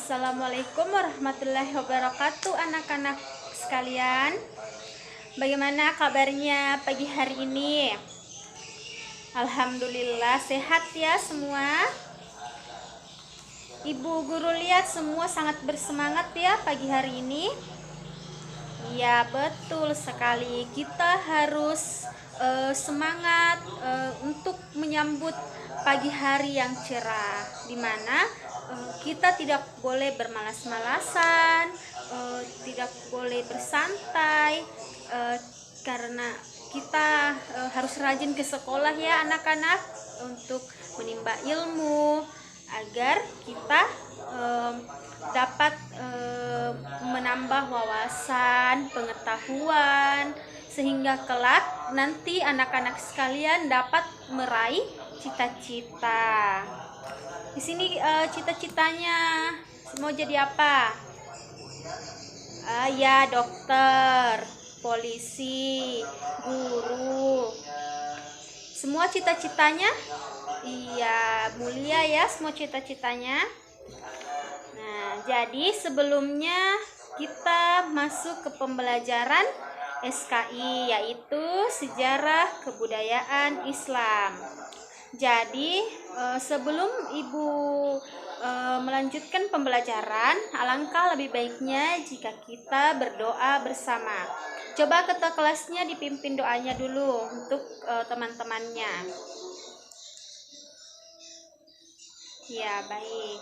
Assalamualaikum warahmatullahi wabarakatuh, anak-anak sekalian. Bagaimana kabarnya pagi hari ini? Alhamdulillah sehat ya semua. Ibu guru lihat semua sangat bersemangat ya pagi hari ini. Ya, betul sekali. Kita harus semangat untuk menyambut pagi hari yang cerah, dimana kita tidak boleh bermalas-malasan, tidak boleh bersantai, karena kita harus rajin ke sekolah ya anak-anak, untuk menimba ilmu agar kita dapat menambah wawasan, pengetahuan, sehingga kelak nanti anak-anak sekalian dapat meraih cita-cita. Di sini cita-citanya mau jadi apa? Ya, dokter, polisi, guru. Semua cita-citanya iya mulia ya, semua cita-citanya. Nah, jadi sebelumnya kita masuk ke pembelajaran SKI, yaitu Sejarah Kebudayaan Islam. Jadi sebelum Ibu melanjutkan pembelajaran, alangkah lebih baiknya jika kita berdoa bersama. Coba ketua kelasnya dipimpin doanya dulu untuk teman-temannya. Ya, baik.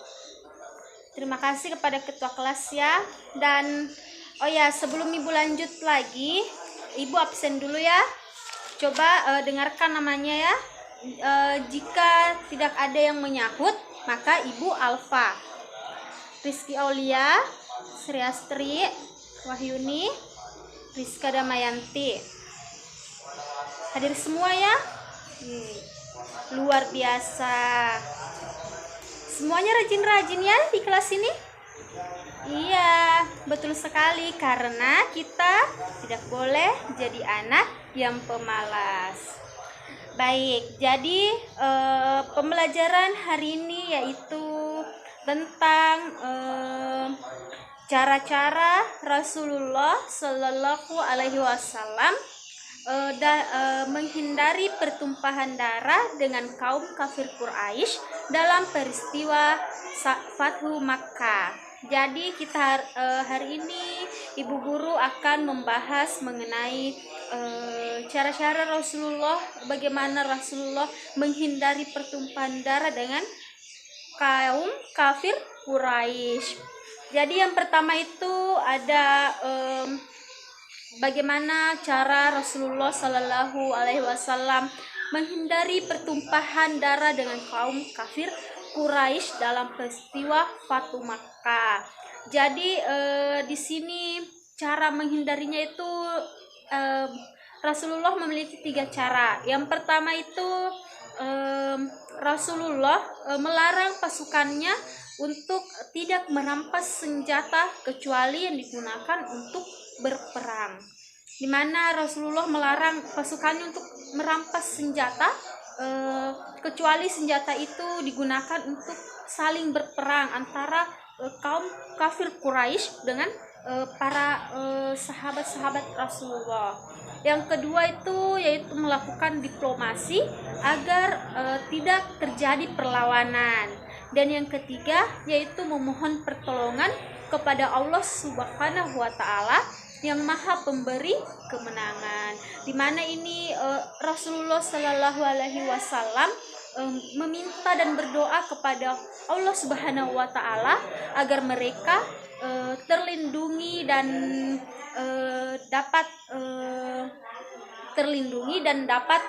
Terima kasih kepada ketua kelas ya. Dan oh ya, sebelum Ibu lanjut lagi, Ibu absen dulu ya. Coba dengarkan namanya ya. Jika tidak ada yang menyahut, maka Ibu Alfa. Rizky Aulia, Sriastri, Wahyuni, Rizka Damayanti. Hadir semua ya. Luar biasa. Semuanya rajin-rajin ya di kelas ini. Iya, betul sekali, karena kita tidak boleh jadi anak yang pemalas. Baik, jadi pembelajaran hari ini yaitu tentang cara-cara Rasulullah Shallallahu Alaihi Wasallam menghindari pertumpahan darah dengan kaum kafir Quraisy dalam peristiwa Fathu Makkah. Jadi kita hari ini Ibu Guru akan membahas mengenai cara-cara Rasulullah, bagaimana Rasulullah menghindari pertumpahan darah dengan kaum kafir Quraisy. Jadi yang pertama itu ada bagaimana cara Rasulullah Shallallahu Alaihi Wasallam menghindari pertumpahan darah dengan kaum kafir Quraisy dalam peristiwa Fathu Makkah. Jadi di sini cara menghindarinya itu Rasulullah memiliki 3 cara. Yang pertama itu Rasulullah melarang pasukannya untuk tidak merampas senjata kecuali yang digunakan untuk berperang. Di mana Rasulullah melarang pasukannya untuk merampas senjata kecuali senjata itu digunakan untuk saling berperang antara kaum kafir Quraisy dengan para sahabat-sahabat Rasulullah. Yang kedua itu yaitu melakukan diplomasi agar tidak terjadi perlawanan. Dan yang ketiga yaitu memohon pertolongan kepada Allah Subhanahu wa Ta'ala yang Maha Pemberi kemenangan. Di mana ini Rasulullah Shallallahu Alaihi Wasallam meminta dan berdoa kepada Allah Subhanahu wa Ta'ala agar mereka terlindungi dan dapat terlindungi dan dapat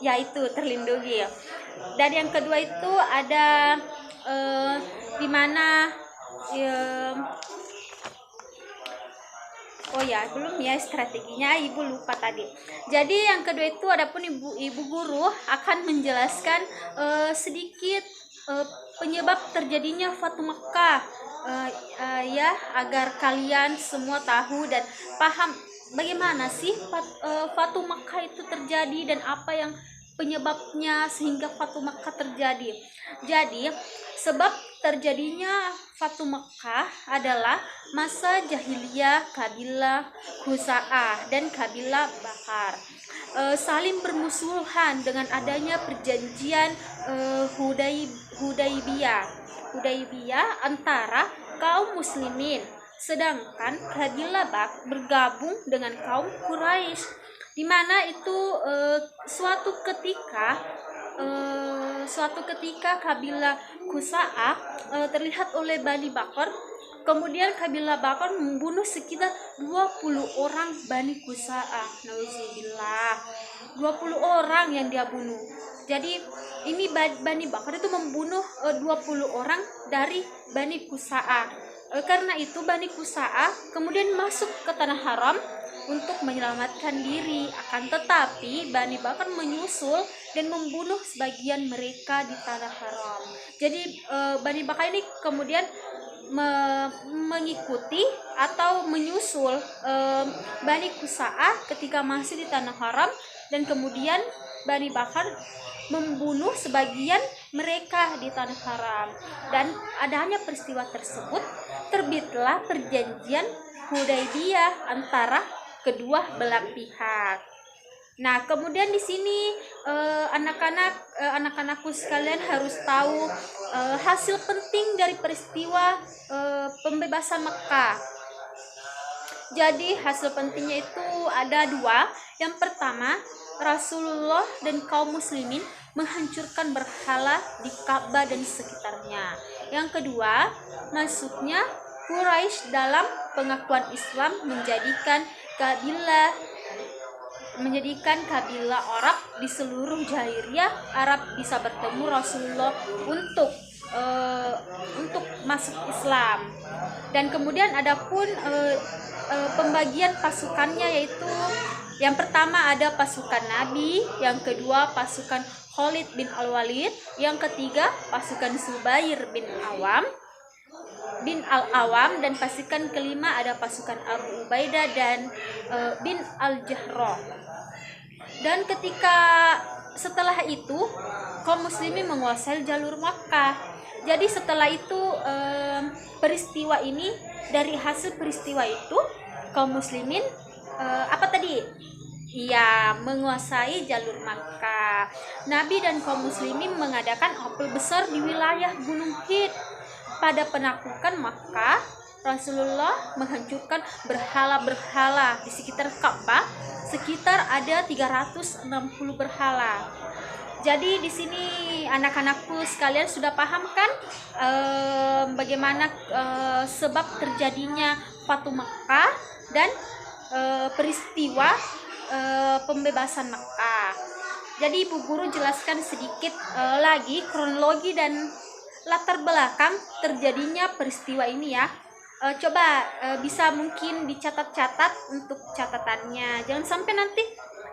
yaitu terlindungi. Dan yang kedua itu ada di mana belum ya strateginya, Ibu lupa tadi. Jadi yang kedua itu adapun Ibu Guru akan menjelaskan sedikit penyebab terjadinya Fathu Makkah ya, agar kalian semua tahu dan paham bagaimana sih Fathu Makkah itu terjadi dan apa yang penyebabnya sehingga Fatu Makkah terjadi. Jadi sebab terjadinya Fatu Makkah adalah masa jahiliyah kabilah Khuza'ah dan kabilah Bakar saling bermusuhan dengan adanya perjanjian Hudaybiyah antara kaum muslimin, sedangkan kabilah Bak bergabung dengan kaum Quraisy, di mana itu suatu ketika kabilah Khuza'ah terlihat oleh Bani Bakar. Kemudian kabilah Bakar membunuh sekitar 20 orang Bani Khuza'ah. Nauzubillah. 20 orang yang dia bunuh. Jadi ini Bani Bakar itu membunuh 20 orang dari Bani Khuza'ah. Karena itu Bani Khuza'ah kemudian masuk ke tanah haram untuk menyelamatkan diri. Akan tetapi Bani Bakar menyusul dan membunuh sebagian mereka di tanah haram. Jadi Bani Bakar ini kemudian mengikuti atau menyusul Bani Khuza'ah ketika masih di tanah haram, dan kemudian Bani Bakar membunuh sebagian mereka di tanah haram. Dan adanya peristiwa tersebut terbitlah perjanjian Hudaybiyah antara kedua belah pihak. Nah, kemudian di sini anak-anakku sekalian harus tahu hasil penting dari peristiwa pembebasan Makkah. Jadi hasil pentingnya itu ada dua. Yang pertama, Rasulullah dan kaum muslimin menghancurkan berhala di Ka'bah dan sekitarnya. Yang kedua, masuknya Quraisy dalam pengakuan Islam menjadikan kabilah Arab di seluruh jahiliyah Arab bisa bertemu Rasulullah untuk masuk Islam. Dan kemudian adapun pembagian pasukannya, yaitu yang pertama ada pasukan Nabi, yang kedua pasukan Khalid bin Al-Walid, yang ketiga pasukan Zubair bin Al-Awam, dan pasukan kelima ada pasukan Abu Ubaidah dan bin Al-Jarrah. Dan setelah itu kaum muslimin menguasai jalur Makkah. Jadi setelah itu dari hasil peristiwa itu kaum muslimin menguasai jalur Makkah. Nabi dan kaum muslimin mengadakan apel besar di wilayah Gunung Hid. Pada penaklukan Makkah, Rasulullah menghancurkan berhala-berhala di sekitar Ka'bah, sekitar ada 360 berhala. Jadi di sini anak-anakku sekalian sudah paham kan bagaimana sebab terjadinya Fatu Makkah dan peristiwa pembebasan Makkah. Jadi Ibu Guru jelaskan sedikit lagi kronologi dan latar belakang terjadinya peristiwa ini ya. Coba bisa mungkin dicatat-catat untuk catatannya. Jangan sampai nanti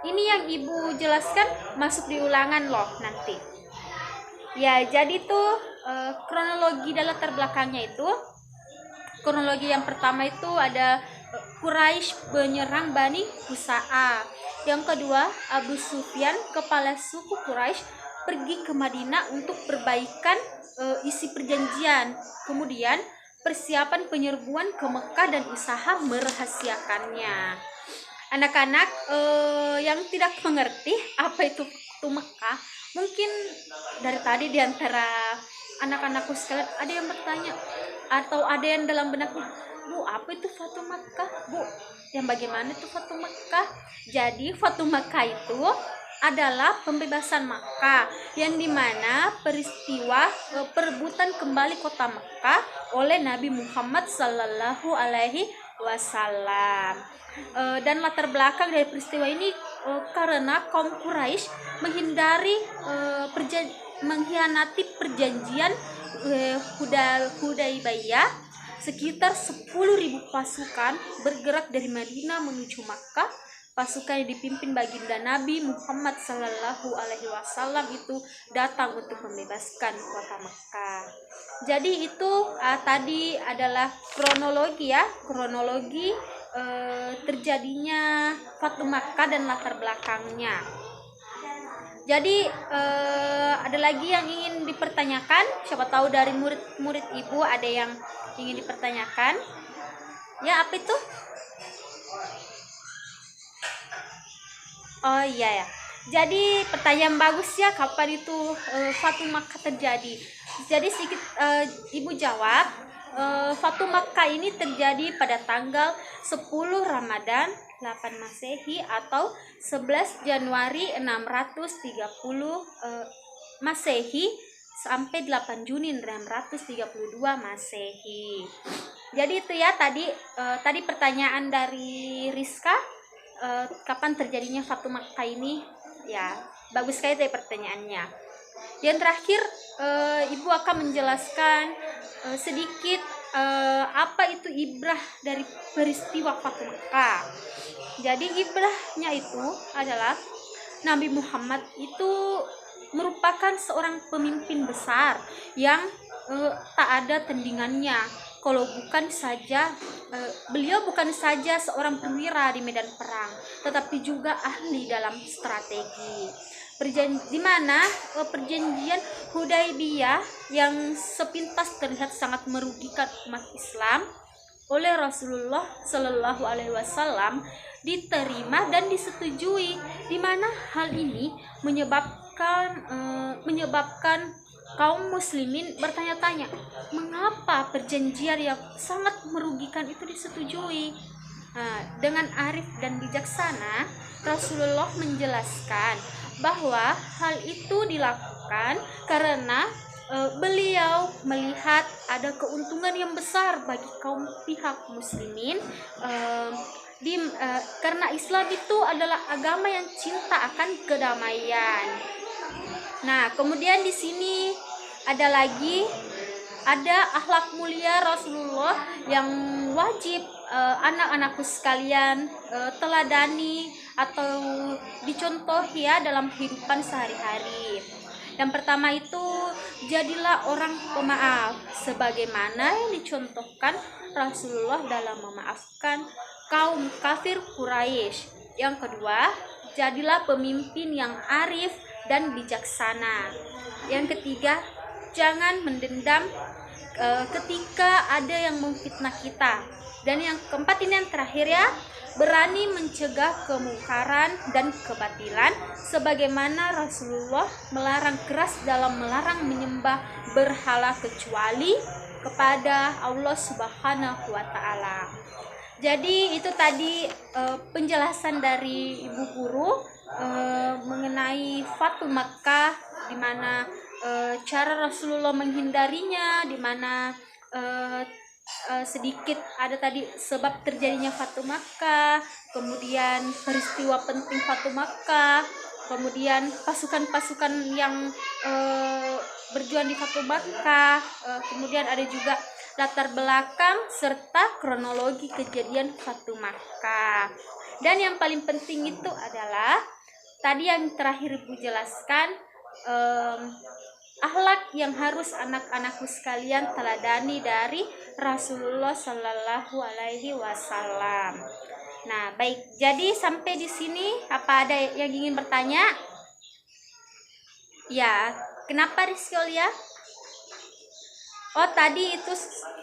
ini yang Ibu jelaskan masuk di ulangan loh nanti. Ya, jadi tuh kronologi dan latar belakangnya itu. Kronologi yang pertama itu ada Quraisy menyerang Bani Khuza'ah. Yang kedua, Abu Sufyan, kepala suku Quraisy, pergi ke Madinah untuk perbaikan isi perjanjian. Kemudian persiapan penyerbuan ke Mekah dan usaha merahasiakannya. Anak-anak yang tidak mengerti apa itu Fatu Mekah, mungkin dari tadi di antara anak-anakku sekalian ada yang bertanya atau ada yang dalam benaknya, Bu, apa itu Fatu Mekah, Bu? Yang bagaimana itu Fatu Mekah? Jadi Fatu Mekah itu adalah pembebasan Makkah, yang dimana peristiwa perebutan kembali kota Makkah oleh Nabi Muhammad Sallallahu Alaihi Wasallam. Dan latar belakang dari peristiwa ini karena kaum Quraisy mengkhianati perjanjian Hudaybiyah. Sekitar 10.000 pasukan bergerak dari Madinah menuju Makkah. Pasukan yang dipimpin baginda Nabi Muhammad Sallallahu Alaihi Wasallam itu datang untuk membebaskan kota Makkah. Jadi itu tadi adalah kronologi terjadinya Fatu Makkah dan latar belakangnya. Jadi ada lagi yang ingin dipertanyakan? Siapa tahu dari murid-murid Ibu ada yang ingin dipertanyakan. Ya, apa itu? Oh iya ya. Jadi pertanyaan bagus ya, kapan itu Fatu Makkah terjadi? Jadi sedikit Ibu jawab, Fatu Makkah ini terjadi pada tanggal 10 Ramadan 8 Masehi atau 11 Januari 630 Masehi sampai 8 Juni 632 Masehi. Jadi itu ya tadi pertanyaan dari Rizka, kapan terjadinya Fatu Makkah ini? Ya, bagus sekali tadi pertanyaannya. Yang terakhir, Ibu akan menjelaskan sedikit apa itu ibrah dari peristiwa Fatu Makkah. Jadi ibrahnya itu adalah Nabi Muhammad itu merupakan seorang pemimpin besar yang tak ada tandingannya. Kalau beliau bukan saja seorang perwira di medan perang, tetapi juga ahli dalam strategi. Di mana perjanjian Hudaybiyah yang sepintas terlihat sangat merugikan umat Islam oleh Rasulullah Shallallahu Alaihi Wasallam diterima dan disetujui, di mana hal ini menyebabkan kaum muslimin bertanya-tanya, mengapa perjanjian yang sangat merugikan itu disetujui? Dengan arif dan bijaksana, Rasulullah menjelaskan bahwa hal itu dilakukan karena beliau melihat ada keuntungan yang besar bagi kaum pihak muslimin, karena Islam itu adalah agama yang cinta akan kedamaian. Nah, kemudian di sini ada akhlak mulia Rasulullah yang wajib anak-anakku sekalian teladani atau dicontohi ya dalam kehidupan sehari-hari. Yang pertama itu, jadilah orang pemaaf sebagaimana yang dicontohkan Rasulullah dalam memaafkan kaum kafir Quraisy. Yang kedua, jadilah pemimpin yang arif dan bijaksana. Yang ketiga, jangan mendendam ketika ada yang memfitnah kita. Dan yang keempat ini yang terakhir ya, berani mencegah kemungkaran dan kebatilan sebagaimana Rasulullah melarang keras dalam melarang menyembah berhala kecuali kepada Allah Subhanahu wa taala. Jadi itu tadi penjelasan dari Ibu Guru mengenai Fatu Makkah, di mana cara Rasulullah menghindarinya, di mana sedikit ada tadi sebab terjadinya Fatu Makkah, kemudian peristiwa penting Fatu Makkah, kemudian pasukan-pasukan yang berjuang di Fatu Makkah, kemudian ada juga latar belakang serta kronologi kejadian Fatu Makkah. Dan yang paling penting itu adalah tadi yang terakhir Ibu jelaskan, akhlak yang harus anak-anakku sekalian teladani dari Rasulullah Shallallahu Alaihi Wasallam. Nah, baik. Jadi sampai di sini, apa ada yang ingin bertanya? Ya, kenapa Rizkiolia? Oh, tadi itu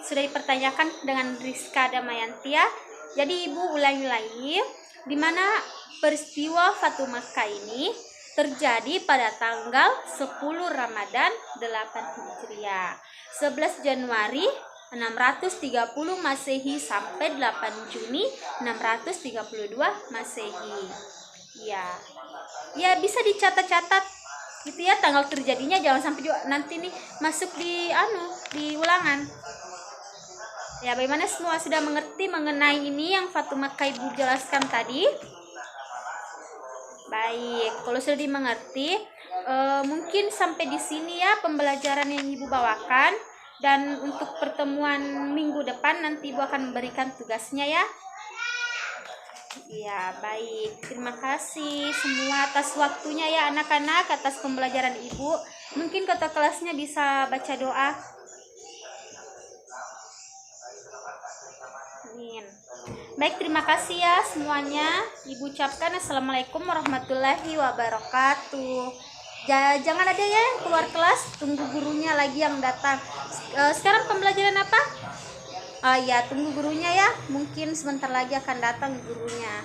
sudah dipertanyakan dengan Rizka Damayanti ya. Jadi Ibu ulangi lagi, di mana peristiwa Fatu Makkah ini terjadi pada tanggal 10 Ramadan 8 Hijriah, 11 Januari 630 Masehi sampai 8 Juni 632 Masehi. Ya bisa dicatat-catat gitu ya tanggal terjadinya, jangan sampai juga nanti nih masuk di ulangan. Ya, bagaimana semua sudah mengerti mengenai ini yang Fatu Makkah Ibu jelaskan tadi? Baik, kalau sudah dimengerti, mungkin sampai di sini ya pembelajaran yang Ibu bawakan, dan untuk pertemuan minggu depan nanti Ibu akan memberikan tugasnya ya. Ya, baik. Terima kasih semua atas waktunya ya anak-anak, atas pembelajaran Ibu. Mungkin ketua kelasnya bisa baca doa. Amin. Baik, terima kasih ya semuanya. Ibu ucapkan Assalamualaikum warahmatullahi wabarakatuh. Jangan ada ya yang keluar kelas, tunggu gurunya lagi yang datang. Sekarang pembelajaran apa? Ya, tunggu gurunya ya, mungkin sebentar lagi akan datang gurunya.